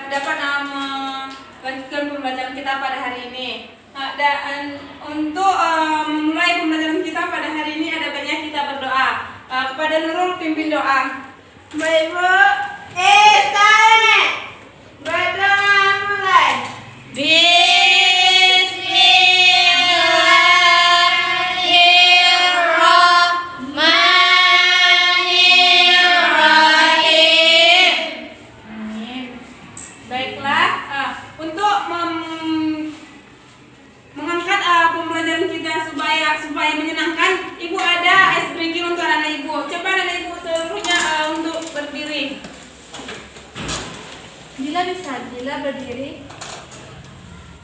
dapat melanjutkan pembelajaran kita pada hari ini. Dan untuk memulai pembelajaran kita pada hari ini ada baiknya kita berdoa. Kepada Nurul pimpin doa. Baik Bu, start. Berdoa mulai. Baiklah, untuk mengangkat pembelajaran kita supaya menyenangkan, Ibu ada ice breaking untuk anak Ibu. Coba anak Ibu seluruhnya untuk berdiri. Bila berdiri.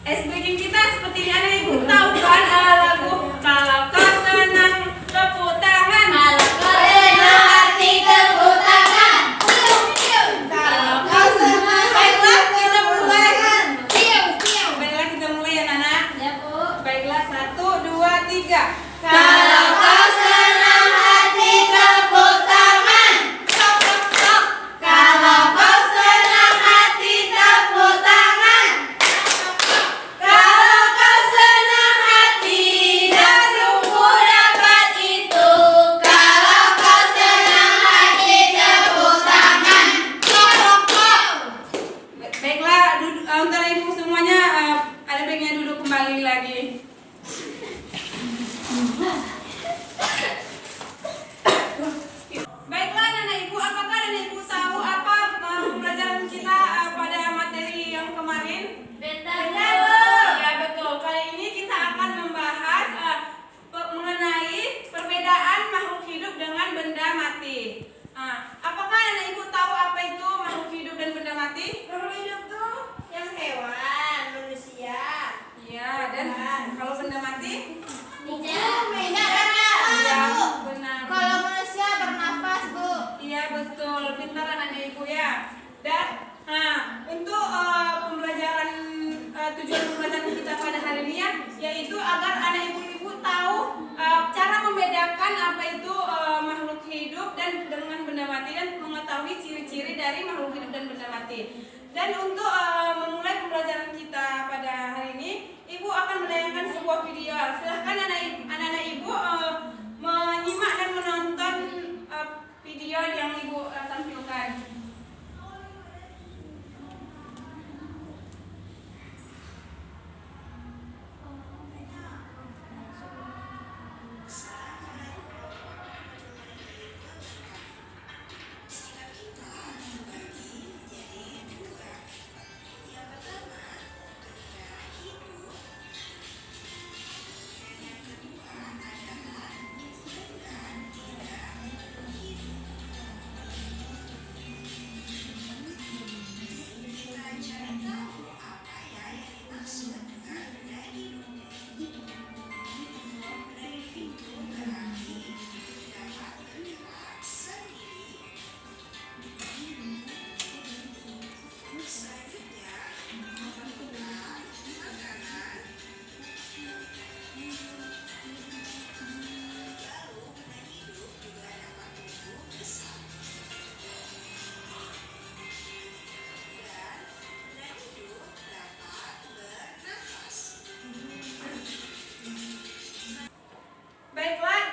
Ice breaking kita seperti ini, anak Ibu tahu kan lagu kalau kau senang tepuk tangan. Kalau kau senang hati tepuk tangan. Kalau kau senang Baiklah kita mulai. Piu. Baiklah kita mulai ya Nana. Ya Bu. Baiklah 1, 2, 3. Kalau kau senang hati tepuk tangan. Kalau kau senang hati tepuk tangan. Kalau kau senang hati dan sungguh dapat itu. Kalau kau senang hati tepuk tangan. Baiklah, untuk Ibu semuanya ada baiknya duduk kembali lagi. Baiklah Nana Ibu, apakah Nana Ibu tahu apa pembelajaran kita pada materi yang kemarin? Benar. Ya betul. Kali ini kita akan membahas mengenai perbedaan makhluk hidup dengan benda mati. Apakah Nana Ibu tahu apa itu makhluk hidup dan benda mati? Makhluk hidup tuh yang hewan, manusia. Iya, dan kalau benda mati? Beda Iya, benar. Kalau manusia bernafas, Bu. Iya betul, pintar anak Ibu ya. Dan untuk pembelajaran tujuan pembelajaran kita pada hari ini ya, yaitu agar anak ibu tahu cara membedakan apa itu makhluk hidup dan dengan benda mati dan mengetahui ciri-ciri dari makhluk hidup dan benda mati. Dan untuk memulai pembelajaran kita pada hari ini, Ibu akan menayangkan sebuah video. Silahkan anak-anak Ibu menyimak dan menonton video yang Ibu tampilkan. Baiklah,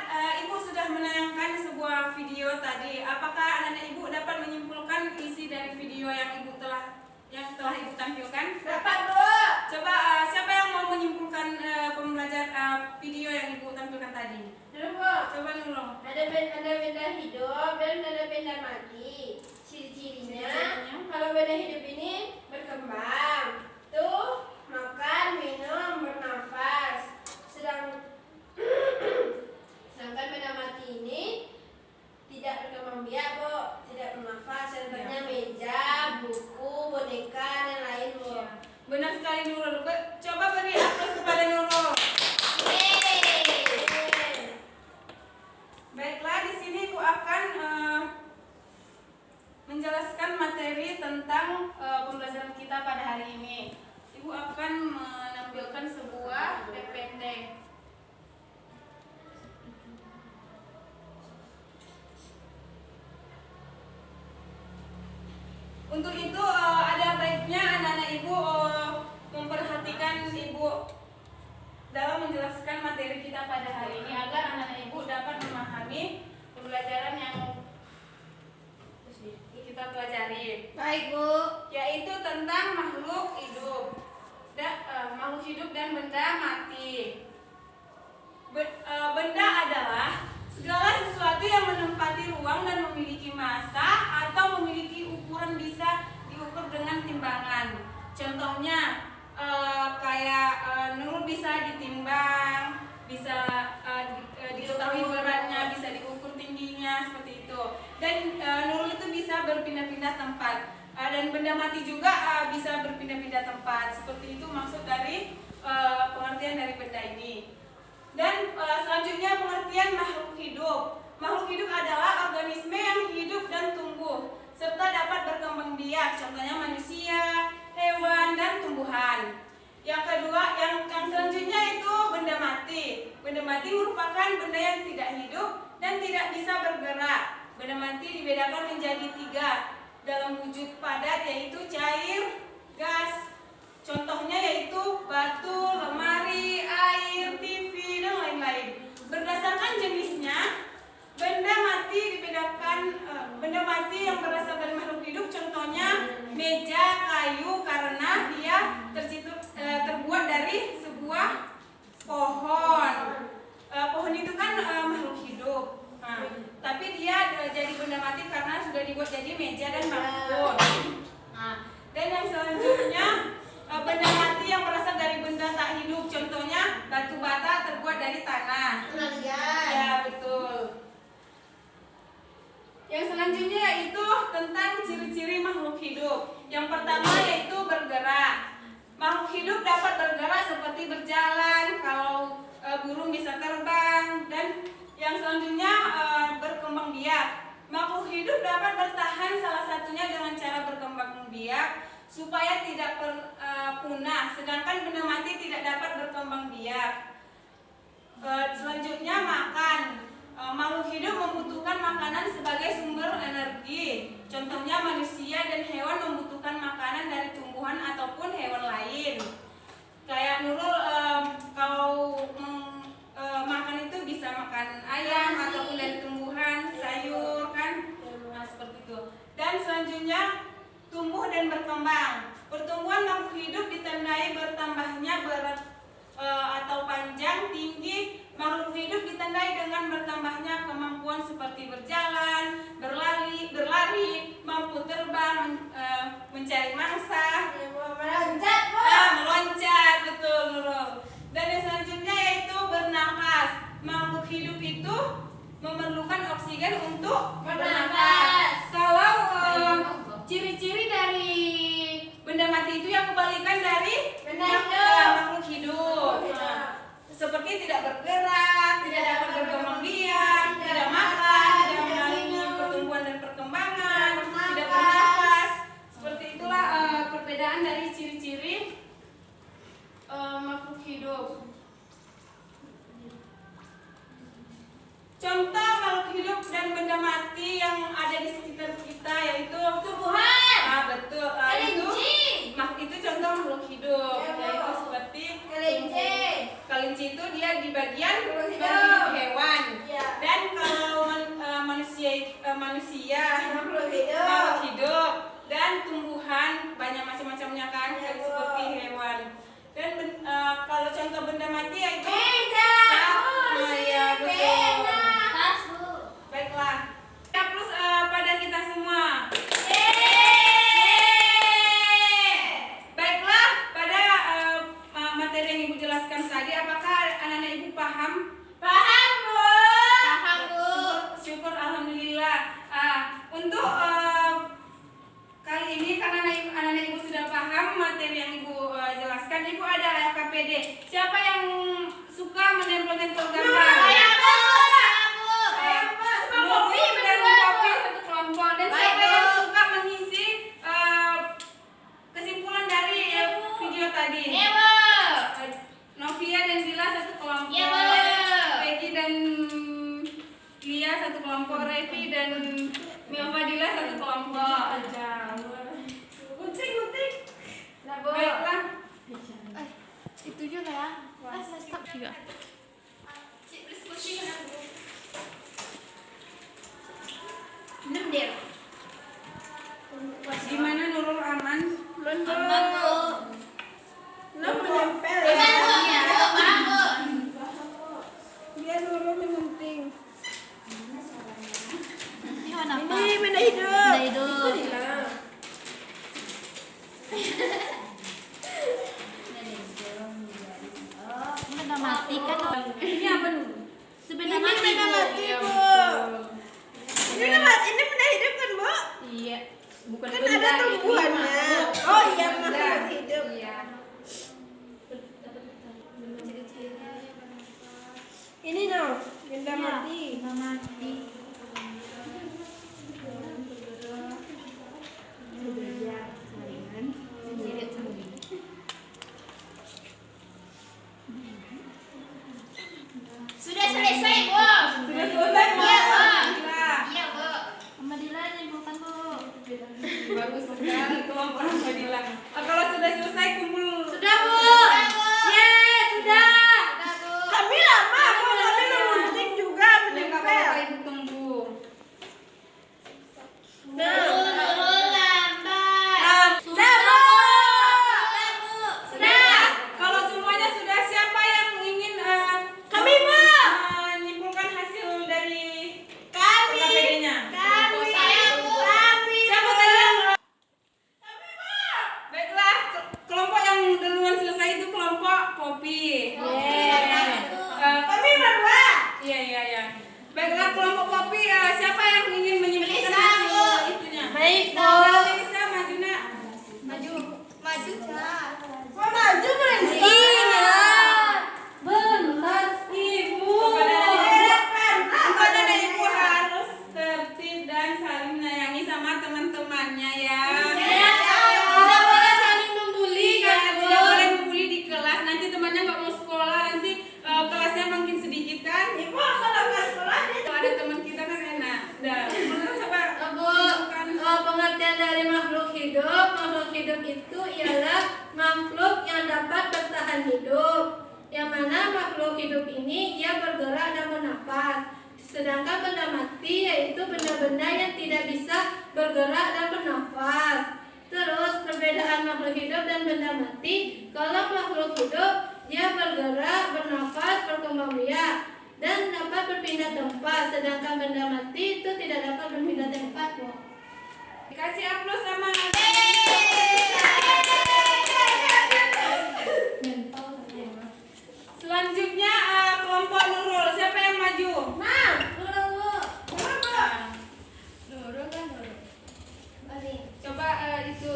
Ibu sudah menayangkan sebuah video tadi. Apakah anak-anak Ibu dapat menyimpulkan isi dari video yang telah Ibu tampilkan? Dapat, Bu. Coba siapa yang mau menyimpulkan pembelajaran video yang Ibu tampilkan tadi? Dulu, Bu. Coba Nurul. Ada benda hidup dan ada benda mati. Ciri-cirinya, kalau benda hidup ini berkembang, tuh makan, minum, bernafas. Sedangkan benda mati ini tidak berkembang biak, Bu, tidak bernafas. Contohnya meja, buku, boneka, dan lain, Bu. Benar sekali Nurul. Coba beri aplaus kepada Nurul. Baiklah, di sini Ibu akan menjelaskan materi tentang pembelajaran kita pada hari ini. Ibu akan menampilkan sebuah PPT. Untuk itu ada baiknya ibu memperhatikan ibu dalam menjelaskan materi kita pada hari ini agar anak-anak ibu dapat memahami pembelajaran yang kita pelajari. Baik, Bu. Yaitu tentang makhluk hidup, makhluk hidup dan benda mati. Benda adalah segala sesuatu yang menempati ruang dan memiliki massa atau memiliki ukuran bisa diukur dengan timbangan. Contohnya kayak Nurul bisa ditimbang, bisa diketahui beratnya, bisa diukur tingginya seperti itu. Dan Nurul itu bisa berpindah-pindah tempat. Dan benda mati juga bisa berpindah-pindah tempat. Seperti itu maksud dari pengertian dari benda ini. Dan selanjutnya pengertian makhluk hidup. Makhluk hidup adalah organisme yang hidup dan tumbuh serta dapat berkembang biak. Contohnya manusia, hewan, dan tumbuhan. Yang kedua, yang selanjutnya itu benda mati. Benda mati merupakan benda yang tidak hidup dan tidak bisa bergerak. Benda mati dibedakan menjadi 3 dalam wujud padat, yaitu cair, gas. Contohnya yaitu batu, lemari, air, TV, dan lain-lain. Berdasarkan jenisnya, benda mati dibedakan benda mati yang berasal dari makhluk hidup. Contohnya meja kayu karena dia terbuat dari sebuah pohon. Pohon itu kan makhluk hidup. Tapi dia jadi benda mati karena sudah dibuat jadi meja dan bangku. Dan yang selanjutnya benda mati yang berasal dari benda tak hidup. Contohnya batu bata terbuat dari tanah. Ya, betul. Yang selanjutnya yaitu tentang ciri-ciri makhluk hidup. Yang pertama yaitu bergerak. Makhluk hidup dapat bergerak seperti berjalan, kalau burung bisa terbang, dan yang selanjutnya berkembang biak. Makhluk hidup dapat bertahan salah satunya dengan cara berkembang biak supaya tidak punah, sedangkan benda mati tidak dapat berkembang biak. Selanjutnya makan. Makhluk hidup membutuhkan makanan sebagai sumber energi. Contohnya manusia dan hewan membutuhkan makanan dari tumbuhan ataupun hewan lain. Kayak Nurul kalau makan itu bisa makan ayam ataupun dari tumbuhan, sayur kan. Nah, seperti itu. Dan selanjutnya tumbuh dan berkembang. Pertumbuhan makhluk hidup ditandai bertambahnya berat atau panjang, tinggi. Makhluk hidup ditandai dengan bertambahnya kemampuan seperti berjalan, berlari, mampu terbang, mencari mangsa, meloncat, betul Nurul. Dan yang selanjutnya yaitu bernafas. Makhluk hidup itu memerlukan oksigen untuk bernafas. Kalau ciri-ciri dari benda mati itu yang kebalikan dari makhluk hidup. Seperti tidak bergerak, tidak dapat berkembang biak, tidak makan, tidak mengalami pertumbuhan dan perkembangan, tidak bernafas. Seperti itulah perbedaan dari ciri-ciri makhluk hidup. Contoh makhluk hidup dan benda mati yang ada di sekitar kita yaitu tumbuhan. Betul. Itu contoh makhluk hidup. Yaitu seperti kelinci itu dia di bagian hidup hewan. Dan kalau manusia makhluk hidup dan tumbuhan banyak macam-macamnya kan, seperti hewan. Dan kalau contoh benda mati yaitu baiklah. Plus pada kita semua. Baiklah, pada materi yang Ibu jelaskan tadi, apakah anak-anak Ibu paham? Paham, Bu. Syukur, alhamdulillah. Untuk kali ini karena anak-anak Ibu sudah paham materi yang Ibu jelaskan, Ibu ada KPD. Siapa yang suka menempel-nempel gambar? Saya, Bu. Satu kelompok. Dan siapa yang suka mengisi kesimpulan dari video tadi? Novia dan Dila satu kelompok. Peggy dan Lia satu kelompok. Revi dan Milva Dila satu kelompok. Gunting. Nah, Bu. aman. Aman, Bu. Menempel ya. Iya, paham, Bu. Dia nurun yang penting. Ini warna apa? Ini benda hidup. Benda hidup. Itu hilang. Oh, ini benda mati kan? Ini apa nih? Itu benda Ini mati, benda Bu. mati, Ya Bu. ampun. Ini benda mati, ini benda hidup kan, Bu? Iya. Bukan Kan benda, ada ini tumbuhannya. makhluk. Oh iya, Benda. makhluk hidup. Iya. Ini no, benda Iya, mati. benda mati. Sudah selesai, Bu. Sudah selesai, Bu. Iya, Bu. Alhamdulillah. Iya, Bu. Mbak nyimpulkan, Bu. Bagus sekali kelompok Fadila. Kalau sudah selesai kumpul. Sudah, Bu. Sudah, Bu. Yes, sudah. Sudah, Bu. Kami lama, Bu. Kami mengunting juga Ya nggak menempel. apa-apa, Ibu tunggu. Nah, Turun lambat. Sudah, Bu. Sudah, Bu. Sudah. Kalau semuanya sudah, siapa yang ingin kami, Bu. menyimpulkan hasil dari Kami. KPD-nya? Kami. Saya, Bu. Kami. Siapa Bu. tadi yang Kami, Bu. Baiklah, kelompok yang duluan selesai itu kelompok Popi. Kami berdua. Iya. Baiklah, kelompok Popi, siapa yang ingin menyimpulkan Melisa, hasil Bu. itunya? Baik, Bu. Melisa, maju nak. Maju, Cak. Mau maju, Melisa? Iya. Bentar. Ibu. Kepada anak ibu harus tertib dan saling menyayangi sama teman-temannya ya. Tidak boleh saling membuli, Iya, kan, Bu? tidak boleh membuli di kelas. Nanti temannya nggak mau sekolah, nanti kelasnya makin sedikit kan. Ibu kalau nggak sekolah dia Kalau ada teman kita kan enak. Dah, menurut siapa? Bu, pengertian dari makhluk hidup itu ialah makhluk yang dapat bertahan hidup. Yang mana makhluk hidup ini dia bergerak dan bernafas. Sedangkan benda mati yaitu benda-benda yang tidak bisa bergerak dan bernafas. Terus perbedaan makhluk hidup dan benda mati, kalau makhluk hidup dia bergerak, bernafas, berkembang biak dan dapat berpindah tempat, sedangkan benda mati itu tidak dapat berpindah tempat, Bu. Dikasih aplaus sama selanjutnya kelompok Nurul. Siapa yang maju? Nah, Nurul, Bu. Nurul kan Nurul. Balik. Coba itu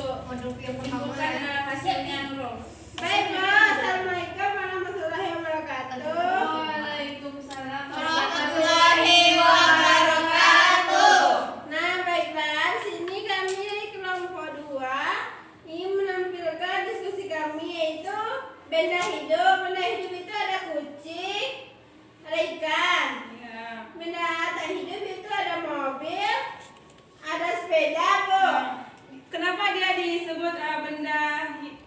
simpulkan hasilnya Nurul. baik, Bu. Assalamualaikum warahmatullahi wabarakatuh. Waalaikumsalam. Warahmatullahi wabarakatuh. Nah, baiklah, sini kami kelompok 2 ingin menampilkan diskusi kami yaitu benda hidup. Benda hidup itu ada kucing, ada ikan. Iya. Benda tak hidup itu ada mobil, ada sepeda, Bu. Kenapa dia disebut benda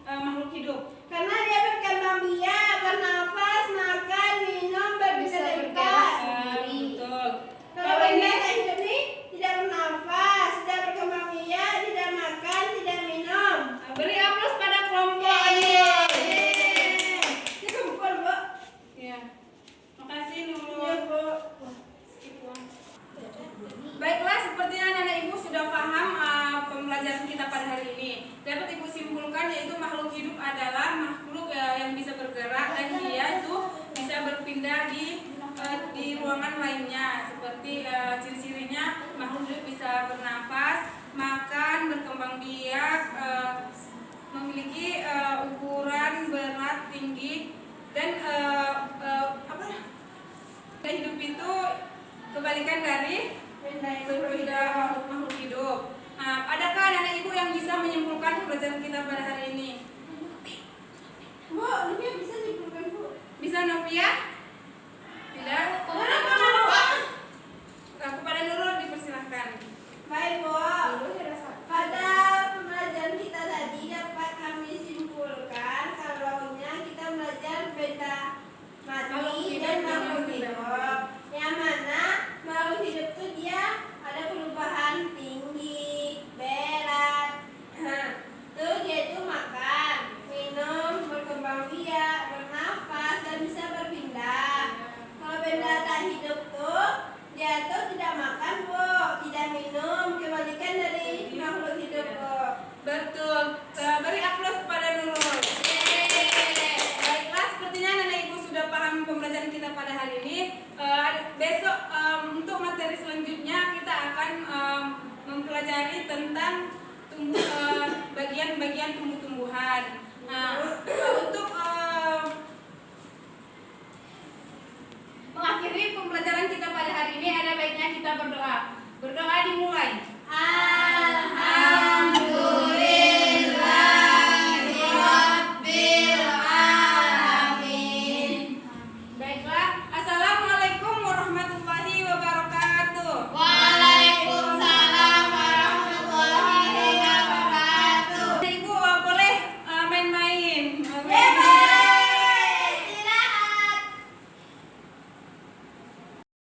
makhluk hidup? Karena dia berkembang biak, bernafas, makan, minum, berpindah tempat. Betul. Kalau benda tak hidup ini tidak bernafas, tidak berkembang biak, tidak makan, tidak minum. Beri aplaus pada kelompok Yeay. Ini kumpul, Bu. Iya. Makasih Iya, Nurul. Bu. Baiklah, sepertinya anak ibu sudah paham pembelajaran kita pada hari ini. Dapat ibu simpulkan yaitu makhluk hidup adalah makhluk yang bisa bergerak dan dia itu bisa berpindah di ruangan lainnya. Seperti ciri-cirinya makhluk hidup bisa bernafas, makan, berkembang biak, memiliki ukuran berat tinggi dan hidup itu kebalikan dari berbeda makhluk hidup. Nah, adakah anak ibu yang bisa menyimpulkan pelajaran kita pada